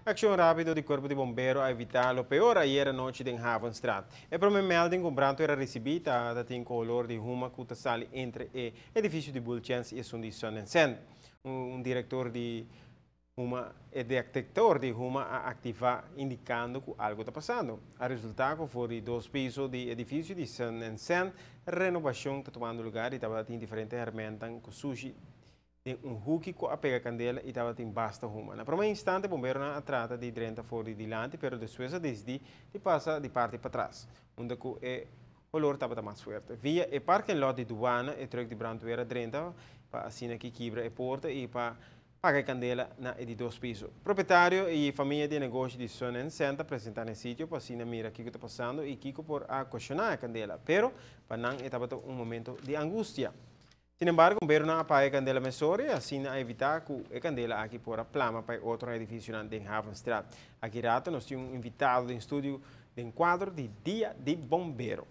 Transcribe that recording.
Ação rápido do Corpo de Bombeiro a evitar o pior ayer à noite em Havenstraat. A primeira melding com branco era recebida da tem color de ruma que sali entre o edifício de Bulchens e Sundição em Sen. Diretor de ruma e detector de ruma a ativar indicando que algo está passando. A resultado foi dois pisos de edifício de Sen, renovação está tomando lugar e estava em diferentes ferramentas com sushi de hook que apega a candela e estava em basta ruma. Na primeira instante, o bombeiro não trata de 30 fora de diante, mas depois decide de passar de parte para trás, onde o olor estava mais forte. Via o parque lot de Duana, e truck de brando era 30, para assim que quebra a porta e para pagar a candela na de dois pisos. Proprietário e família de negócio de Sonen senta apresentar no sítio para assim mira o que está passando e Kiko por a questionar a candela, pero para não estava momento de angústia. Sin embargo, o bombeiro não apaga a candela mesore, assim a evitar que a candela aqui por a plama para outro edifício em Havenstraat. Aqui rato nós temos invitado em estúdio de enquadro de Dia de Bombeiro.